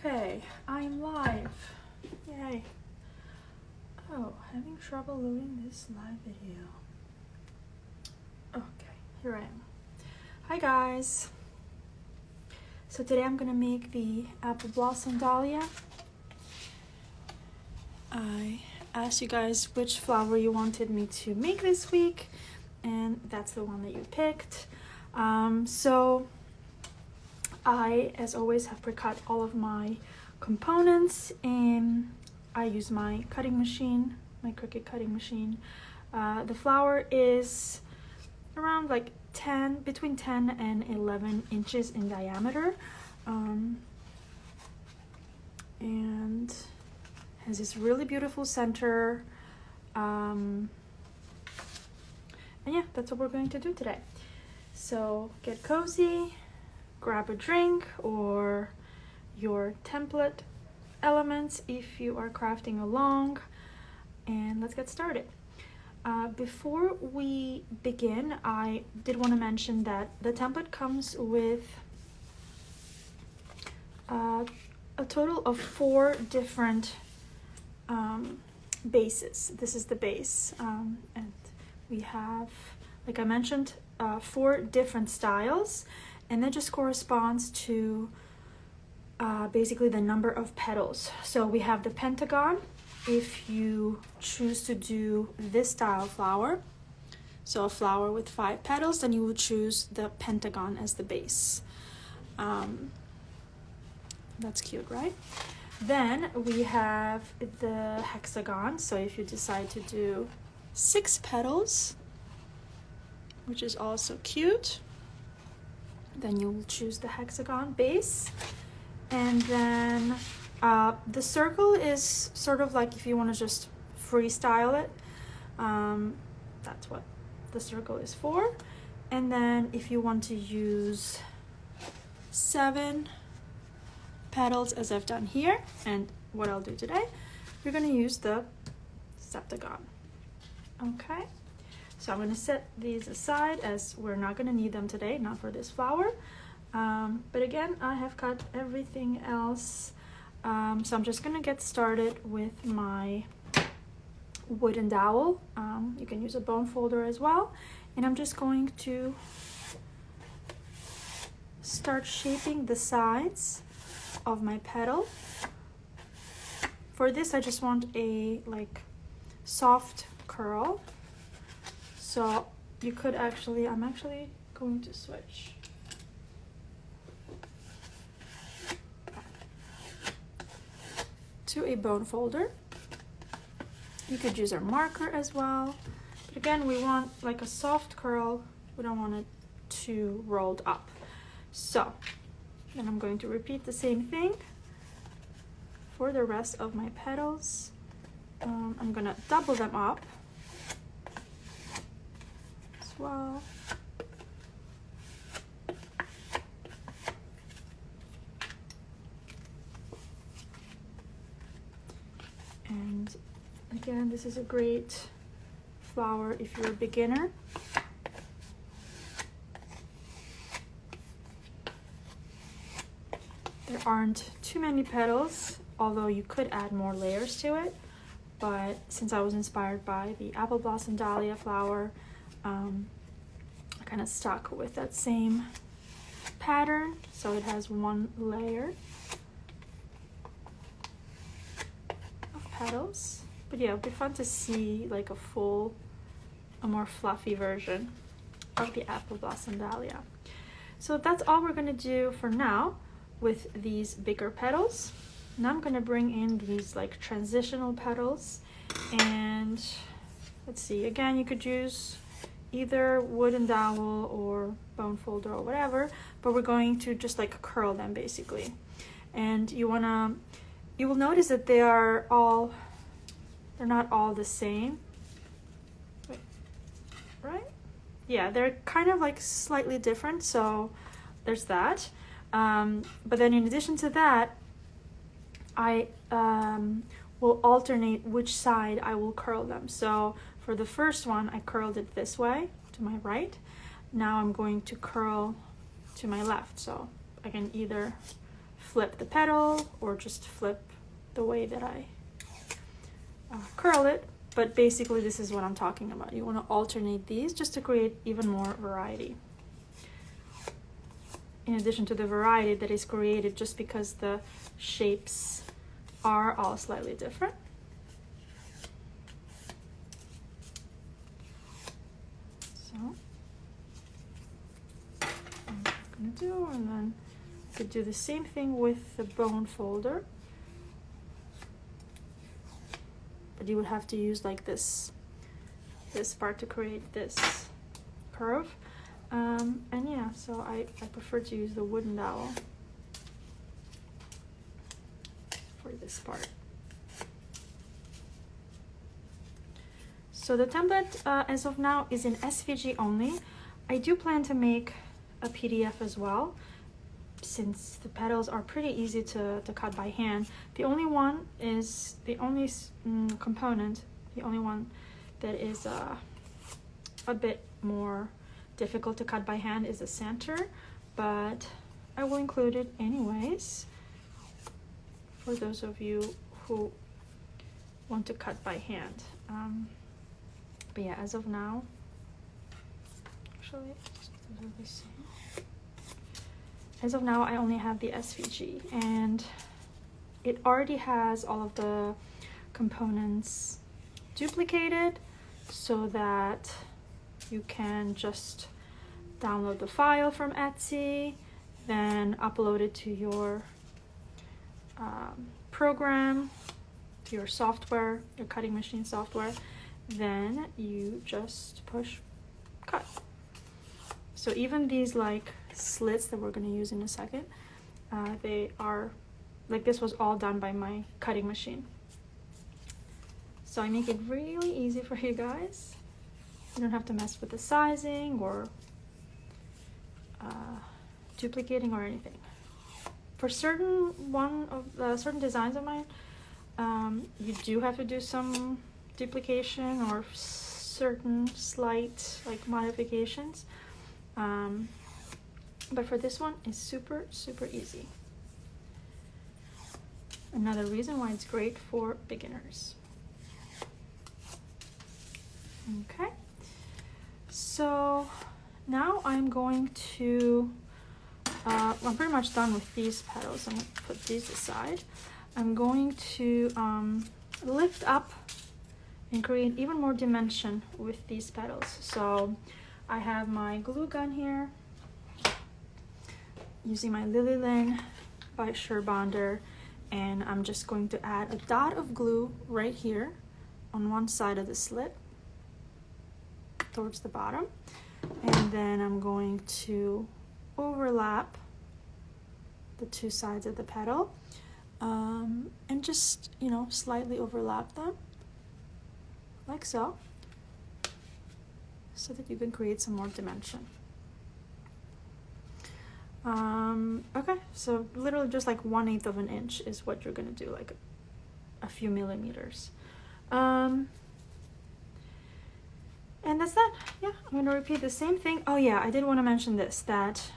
Okay, I'm live. Yay. Oh, having trouble loading this live video. Okay, here I am. Hi guys. So today I'm gonna make the apple blossom dahlia. I asked you guys which flower you wanted me to make this week, and that's the one that you picked. So I, as always, have pre-cut all of my components, and I use my cutting machine, my Cricut cutting machine. The flower is around like between 10 and 11 inches in diameter, and has this really beautiful center. And yeah, that's what we're going to do today. So get cozy, grab a drink or your template elements if you are crafting along, and let's get started. Before we begin, I did want to mention that the template comes with a total of 4 different bases. This is the base, and we have, like I mentioned, 4 different styles, and that just corresponds to basically the number of petals. So we have the pentagon if you choose to do this style flower. So a flower with 5 petals, then you will choose the pentagon as the base. That's cute, right? Then we have the hexagon. So if you decide to do 6 petals, which is also cute, then you will choose the hexagon base. And then the circle is sort of like if you want to just freestyle it, that's what the circle is for. And then if you want to use 7 petals, as I've done here, and what I'll do today, you're going to use the septagon. Okay, so I'm going to set these aside as we're not going to need them today, not for this flower. But again, I have cut everything else, so I'm just gonna get started with my wooden dowel. You can use a bone folder as well, and I'm just going to start shaping the sides of my petal. For this, I just want a soft curl, so you could actually, I'm actually going to switch to a bone folder. You could use a marker as well, but again, we want like a soft curl. We don't want it too rolled up. So then I'm going to repeat the same thing for the rest of my petals. I'm gonna double them up as well. And again, this is a great flower if you're a beginner. There aren't too many petals, although you could add more layers to it. But since I was inspired by the apple blossom dahlia flower, I kind of stuck with that same pattern, so it has 1 layer petals. But yeah, it'll be fun to see like a more fluffy version of the apple blossom dahlia. So that's all we're going to do for now with these bigger petals. Now I'm going to bring in these like transitional petals, and let's see, again, you could use either wooden dowel or bone folder or whatever, but we're going to just like curl them basically. And you will notice that they're not all the same. Wait, right? Yeah, they're kind of like slightly different, so there's that. But then in addition to that, I will alternate which side I will curl them. So for the first one, I curled it this way to my right. Now I'm going to curl to my left, so I can either flip the petal or just flip the way that I curl it. But basically this is what I'm talking about. You want to alternate these just to create even more variety. In addition to the variety that is created just because the shapes are all slightly different. So I'm gonna do, and then I could do the same thing with the bone folder. But you would have to use like this part to create this curve. And yeah, so I prefer to use the wooden dowel for this part. So the template as of now is in SVG only. I do plan to make a PDF as well, since the petals are pretty easy to cut by hand. The only one is, the only component, the only one that is a bit more difficult to cut by hand is the center, but I will include it anyways for those of you who want to cut by hand. But yeah, as of now, actually, as of now, I only have the SVG, and it already has all of the components duplicated so that you can just download the file from Etsy, then upload it to your program, to your software, your cutting machine software. Then you just push cut. So even these like slits that we're going to use in a second, they are like, this was all done by my cutting machine. So I make it really easy for you guys. You don't have to mess with the sizing or duplicating or anything. For certain certain designs of mine, you do have to do some duplication or certain slight like modifications. But for this one, it's super easy. Another reason why it's great for beginners. Okay, so now I'm going to, I'm pretty much done with these petals. I'm going to put these aside. I'm going to lift up and create even more dimension with these petals. So I have my glue gun here, using my Lily Lynn by Surebonder, and I'm just going to add a dot of glue right here on one side of the slit towards the bottom, and then I'm going to overlap the two sides of the petal, and just, you know, slightly overlap them like so, so that you can create some more dimension. Okay, so literally just like 1/8 of an inch is what you're gonna do, like a few millimeters. And that's that. Yeah, I'm gonna repeat the same thing. Oh yeah, I did want to mention this, that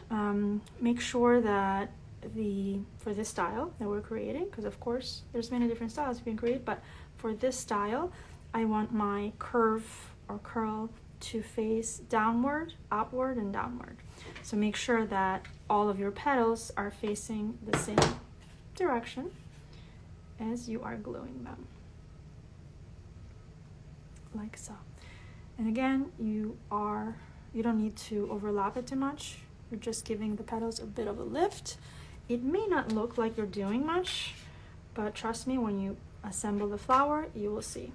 make sure that for this style that we're creating, because of course there's many different styles you can create, but for this style I want my curve or curl to face downward, upward, and downward. So make sure that all of your petals are facing the same direction as you are gluing them, like so. And again, you don't need to overlap it too much. You're just giving the petals a bit of a lift. It may not look like you're doing much, but trust me, when you assemble the flower, you will see.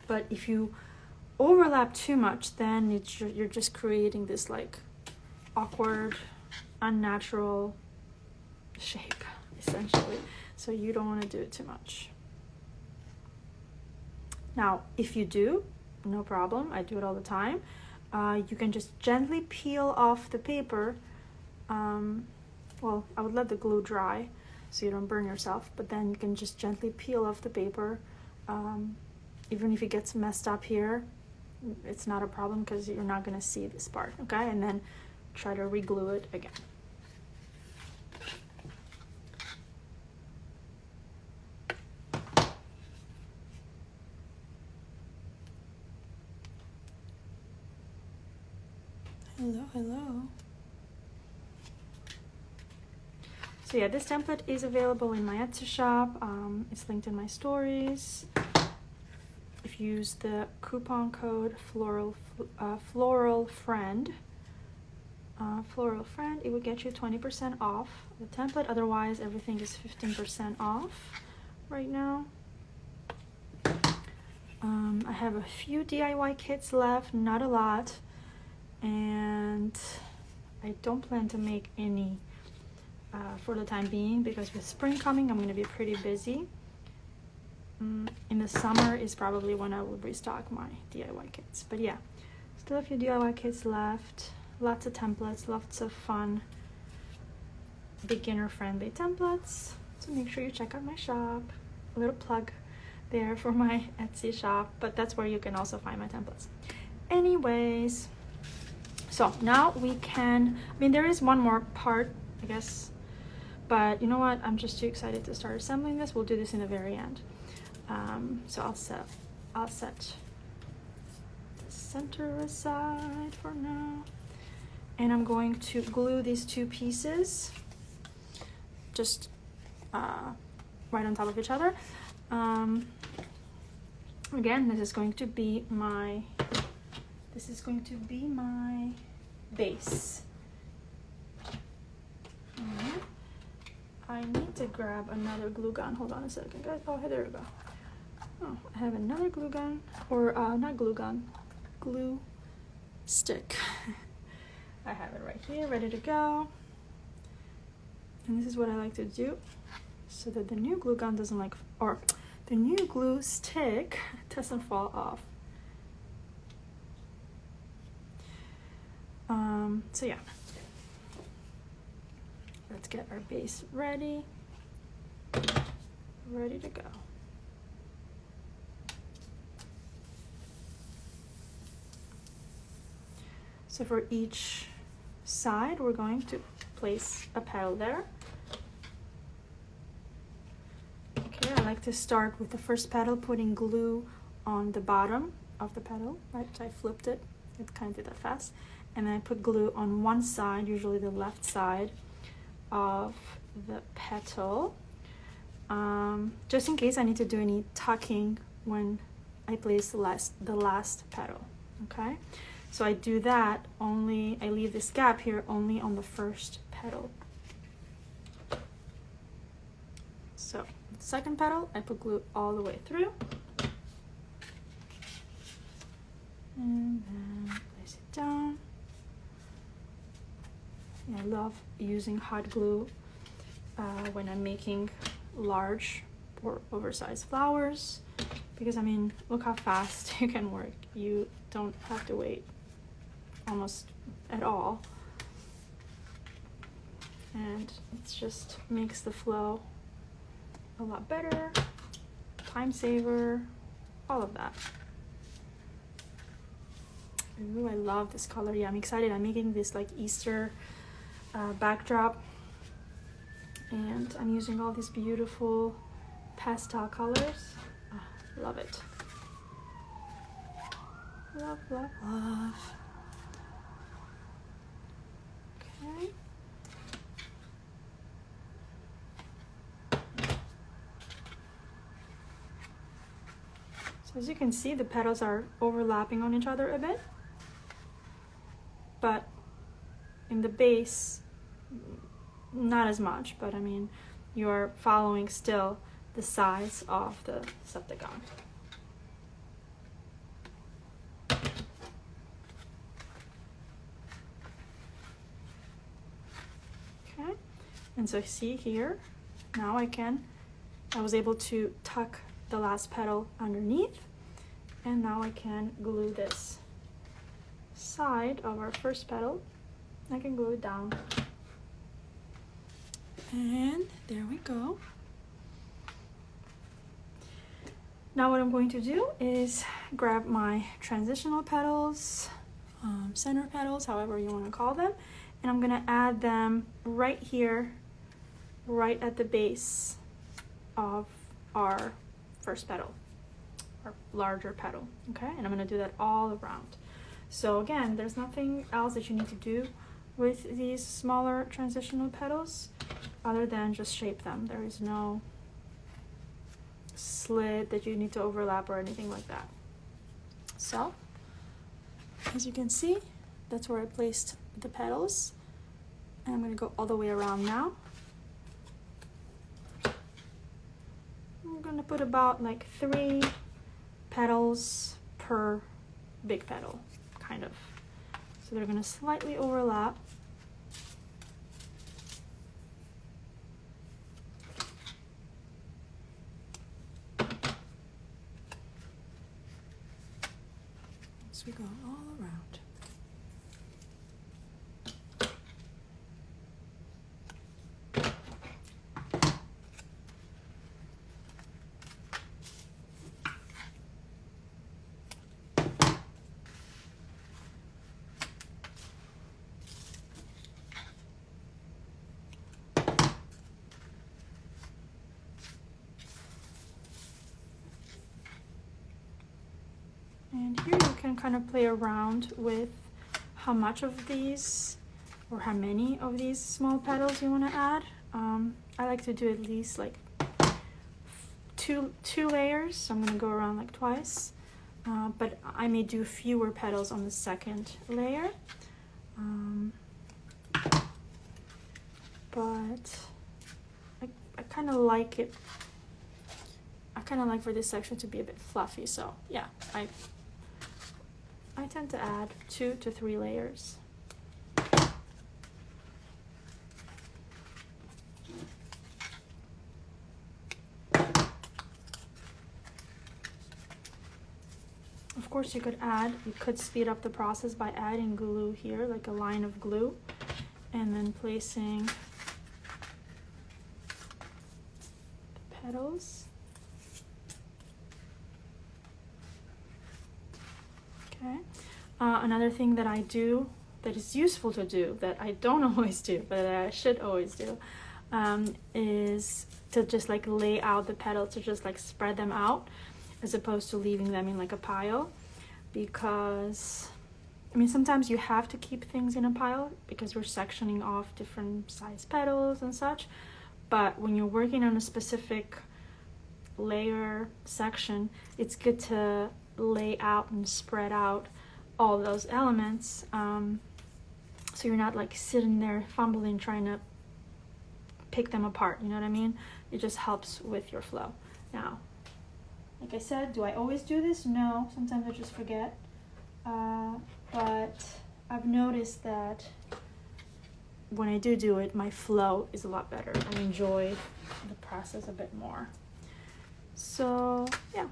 But if you overlap too much, then you're just creating this like awkward, unnatural shape, essentially. So you don't want to do it too much. Now, if you do, no problem. I do it all the time. You can just gently peel off the paper. Well, I would let the glue dry so you don't burn yourself, but then you can just gently peel off the paper. Even if it gets messed up here, it's not a problem because you're not going to see this part, okay? And then try to re-glue it again. Hello, hello. So yeah, this template is available in my Etsy shop. It's linked in my stories. If you use the coupon code floral friend, it would get you 20% off the template. Otherwise, everything is 15% off right now. I have a few DIY kits left, not a lot, and I don't plan to make any for the time being, because with spring coming, I'm going to be pretty busy. In the summer is probably when I will restock my DIY kits. But yeah, still a few DIY kits left, lots of templates, lots of fun beginner-friendly templates. So make sure you check out my shop. A little plug there for my Etsy shop, but that's where you can also find my templates. Anyways, so now we can, I mean, there is one more part, I guess, but you know what? I'm just too excited to start assembling this. We'll do this in the very end. So I'll set the center aside for now, and I'm going to glue these two pieces just right on top of each other. Again, this is going to be my base. I need to grab another glue gun. Hold on a second, guys. Oh, there we go. Oh, I have another glue gun, or not glue gun, glue stick. I have it right here, ready to go. And this is what I like to do, so that the new glue gun doesn't or the new glue stick doesn't fall off. So yeah, let's get our base ready to go. So for each side, we're going to place a petal there. Okay, I like to start with the first petal, putting glue on the bottom of the petal. Right, so I flipped it. It kind of did that fast. And then I put glue on one side, usually the left side of the petal, just in case I need to do any tucking when I place the last petal. Okay, so I do that only, I leave this gap here only on the first petal. So the second petal, I put glue all the way through, and then place it down. I love using hot glue when I'm making large or oversized flowers, because I mean, look how fast you can work. You don't have to wait almost at all, and it just makes the flow a lot better, time saver, all of that. Ooh, I love this color. Yeah, I'm excited. I'm making this like Easter backdrop, and I'm using all these beautiful pastel colors. Oh, love it. Love, love, love. Okay. So as you can see, the petals are overlapping on each other a bit, but in the base, not as much, but I mean, you're following still the size of the septagon. Okay, and so see here, now I was able to tuck the last petal underneath, and now I can glue this side of our first petal. I can glue it down, and there we go. Now what I'm going to do is grab my transitional petals, center petals, however you want to call them, and I'm going to add them right here, right at the base of our first petal, our larger petal. Okay, and I'm going to do that all around. So again, there's nothing else that you need to do with these smaller transitional petals other than just shape them. There is no slit that you need to overlap or anything like that. So as you can see, that's where I placed the petals, and I'm going to go all the way around now. I'm going to put about like 3 petals per big petal, kind of. So they're going to slightly overlap. So we go all around. And here you can kind of play around with how much of these or how many of these small petals you want to add. I like to do at least like two layers, so I'm going to go around like twice, but I may do fewer petals on the second layer. But I kind of like it. I kind of like for this section to be a bit fluffy, so yeah, I tend to add 2 to 3 layers. Of course, you could speed up the process by adding glue here, like a line of glue, and then placing the petals. Okay. Another thing that I do that is useful to do, that I don't always do, but that I should always do, is to just like lay out the petals, to just like spread them out, as opposed to leaving them in like a pile. Because, I mean, sometimes you have to keep things in a pile because we're sectioning off different size petals and such. But when you're working on a specific layer section, it's good to lay out and spread out all those elements, so you're not like sitting there fumbling trying to pick them apart, you know what I mean? It just helps with your flow. Now, like I said, do I always do this? No, sometimes I just forget, but I've noticed that when I do it, my flow is a lot better. I enjoy the process a bit more. So yeah,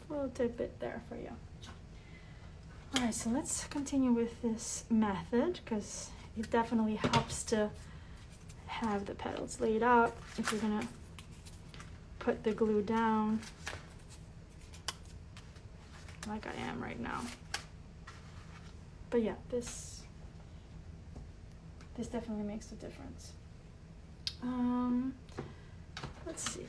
a little tidbit there for you. All right, so let's continue with this method because it definitely helps to have the petals laid out if you're gonna put the glue down like I am right now. But yeah, this definitely makes a difference. Let's see.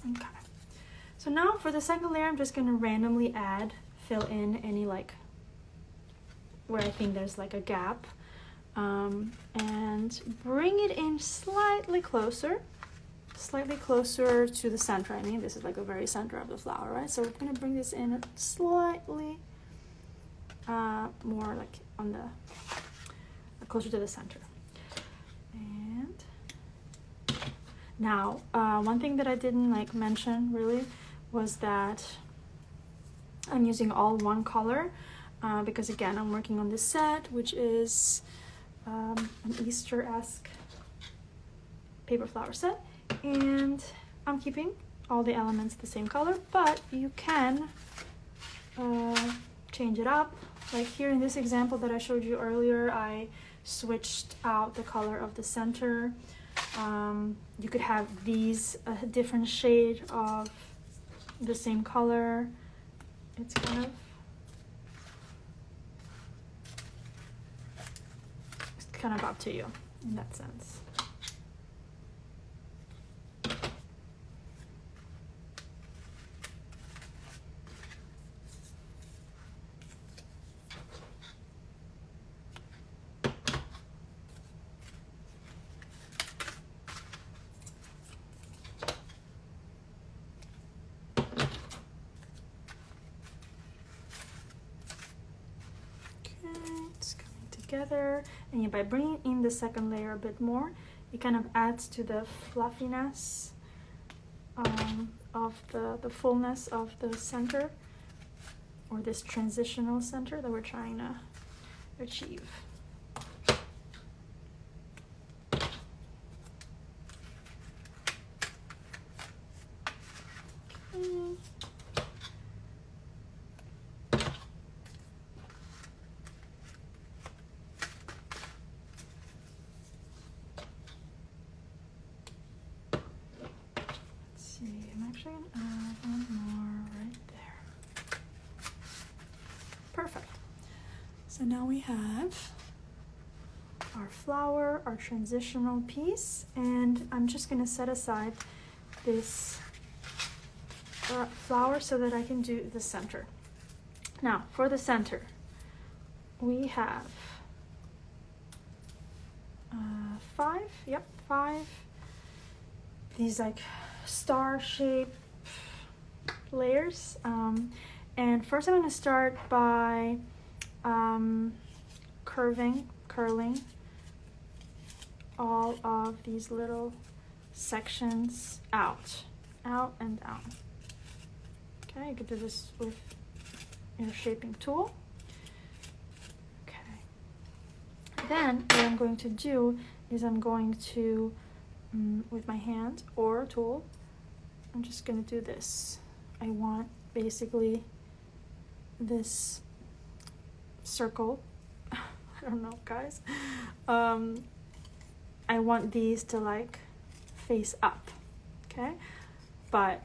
Okay, so now for the second layer, I'm just gonna randomly fill in any like where I think there's like a gap, and bring it in slightly closer to the center. I mean, this is like the very center of the flower, right? So we're gonna bring this in slightly more like on the closer to the center. And now, one thing that I didn't like mention really was that I'm using all one color because again, I'm working on this set, which is an Easter-esque paper flower set, and I'm keeping all the elements the same color, but you can change it up. Like here in this example that I showed you earlier, I switched out the color of the center. You could have these a different shade of the same color. It's kind of up to you in that sense. together, and by bringing in the second layer a bit more, it kind of adds to the fluffiness of the fullness of the center, or this transitional center that we're trying to achieve. I'm actually going to add one more right there. Perfect. So now we have our flower, our transitional piece, and I'm just going to set aside this flower so that I can do the center. Now for the center, we have five these like star-shaped layers, and first I'm going to start by curling all of these little sections out and down. Okay, you can do this with your shaping tool. Okay, then what I'm going to do is I'm going to with my hand or tool, I'm just going to do this. I want basically this circle. I don't know, guys. I want these to like face up, okay? But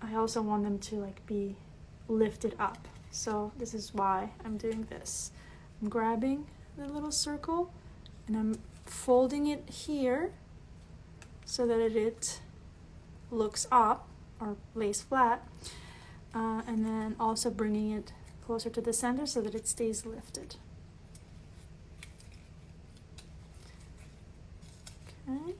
I also want them to like be lifted up. So this is why I'm doing this. I'm grabbing the little circle and I'm folding it here so that it looks up or lays flat, and then also bringing it closer to the center so that it stays lifted. Okay.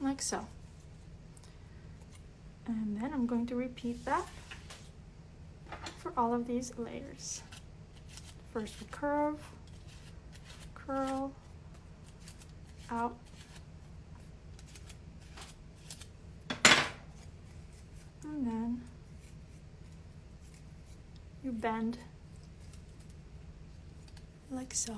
Like so. And then I'm going to repeat that for all of these layers. First we curve, curl, out, and then you bend like so.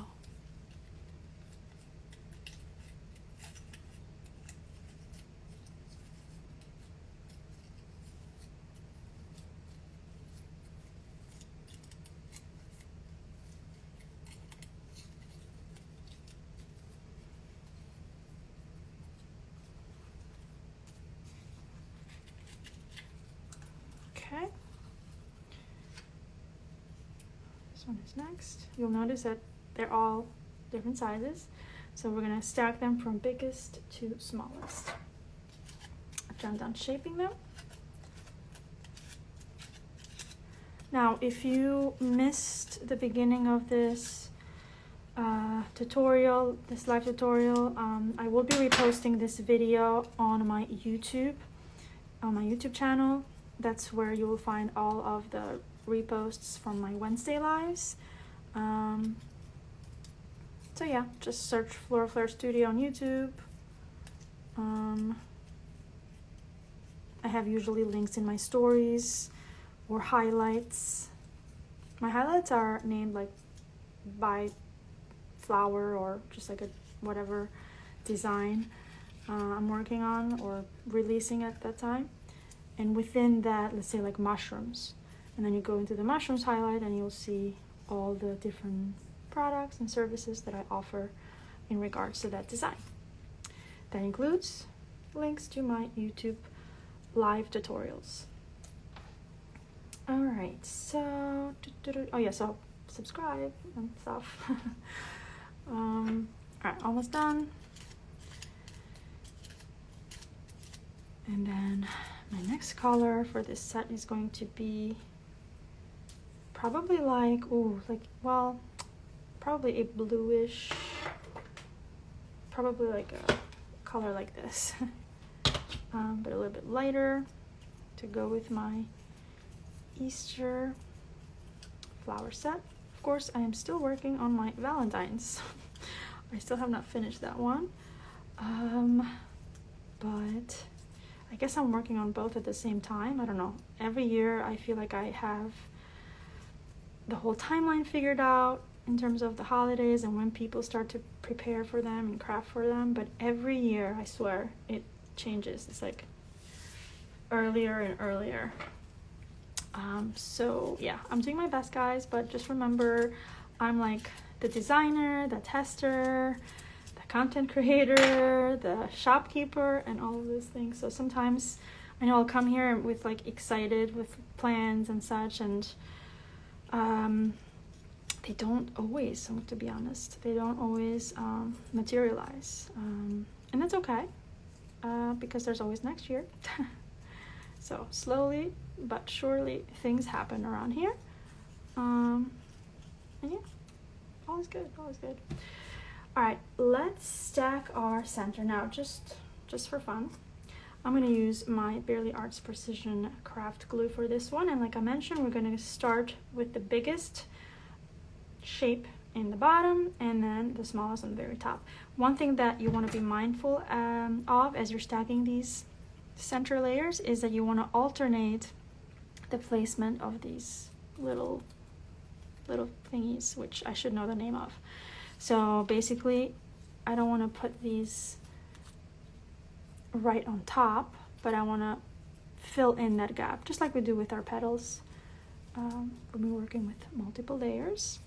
Okay, this one is next. You'll notice that they're all different sizes, so we're going to stack them from biggest to smallest. After I'm done shaping them. Now if you missed the beginning of this tutorial, this live tutorial, I will be reposting this video on my YouTube channel. That's where you will find all of the reposts from my Wednesday lives. So yeah, just search Flora Flare Studio on YouTube. I have usually links in my stories or highlights. My highlights are named like by flower or just like a whatever design I'm working on or releasing at that time. And within that, let's say like mushrooms, and then you go into the mushrooms highlight and you'll see all the different products and services that I offer in regards to that design. That includes links to my YouTube live tutorials. All right, so oh yeah, so subscribe and stuff. All right, almost done. And then my next color for this set is going to be probably like, probably a bluish, probably like color like this, but a little bit lighter to go with my Easter flower set. Of course, I am still working on my Valentine's. I still have not finished that one, but I guess I'm working on both at the same time. I don't know. Every year I feel like I have the whole timeline figured out in terms of the holidays and when people start to prepare for them and craft for them, but every year, I swear, it changes. It's like earlier and earlier. So yeah, I'm doing my best, guys, but just remember, I'm like the designer, the tester, the content creator, the shopkeeper, and all of those things. So sometimes I know I'll come here with like excited with plans and such, and they don't always, to be honest, they don't always materialize, and that's okay, because there's always next year. So slowly but surely things happen around here, and yeah, all is good, all is good. All right, let's stack our center now, just for fun. I'm going to use my Barely Arts Precision Craft Glue for this one, and like I mentioned, we're going to start with the biggest shape in the bottom and then the smallest on the very top. One thing that you want to be mindful of as you're stacking these center layers is that you want to alternate the placement of these little thingies, which I should know the name of. So basically, I don't want to put these right on top, but I want to fill in that gap, just like we do with our petals when we're working with multiple layers.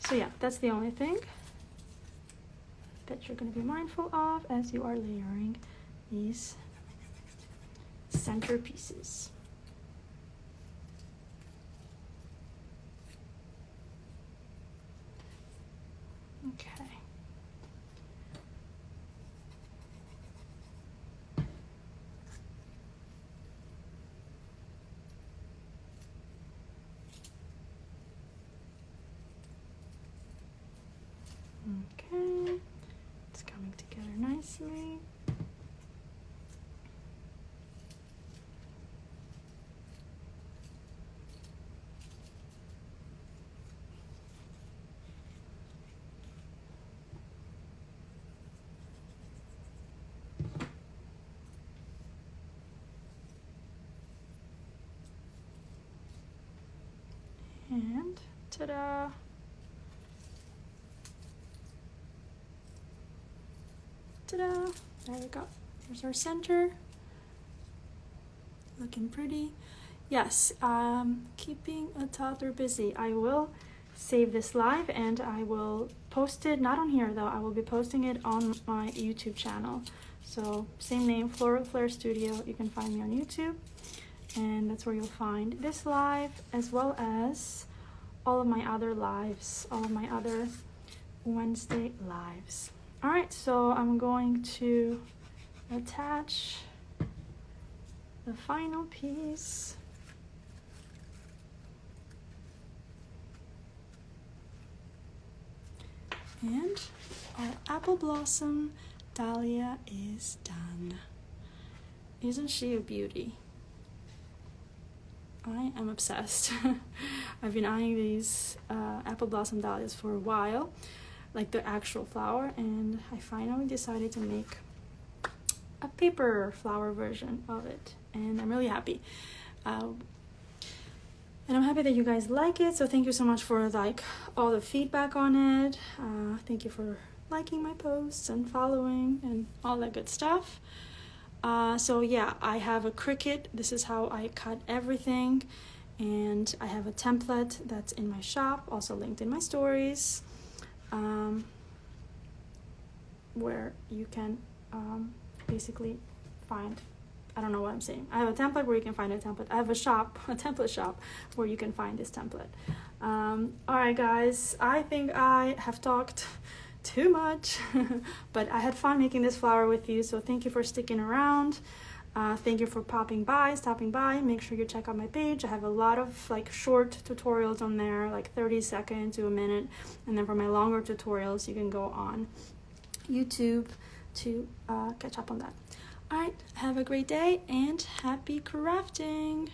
So yeah, that's the only thing that you're going to be mindful of as you are layering these center pieces. Okay. Okay, it's coming together nicely. And ta-da! Ta-da! There we go. There's our center. Looking pretty. Yes, keeping a toddler busy. I will save this live and I will post it, not on here though, I will be posting it on my YouTube channel. So same name, Floral Flare Studio. You can find me on YouTube, and that's where you'll find this live as well as all of my other lives, all of my other Wednesday lives. All right, so I'm going to attach the final piece. And our apple blossom Dahlia is done. Isn't she a beauty? I am obsessed. I've been eyeing these apple blossom dahlias for a while, like the actual flower, and I finally decided to make a paper flower version of it, and I'm really happy. And I'm happy that you guys like it, so thank you so much for like all the feedback on it. Thank you for liking my posts and following and all that good stuff. So yeah, I have a Cricut. This is how I cut everything, and I have a template that's in my shop, also linked in my stories, where you can basically find, I don't know what I'm saying. I have a template where you can find a template. I have a shop, a template shop, where you can find this template. Alright guys, I think I have talked too much, but I had fun making this flower with you, so thank you for sticking around. Thank you for stopping by. Make sure you check out my page. I have a lot of like short tutorials on there, like 30 seconds to a minute, and then for my longer tutorials you can go on YouTube to catch up on that. All right, have a great day and happy crafting.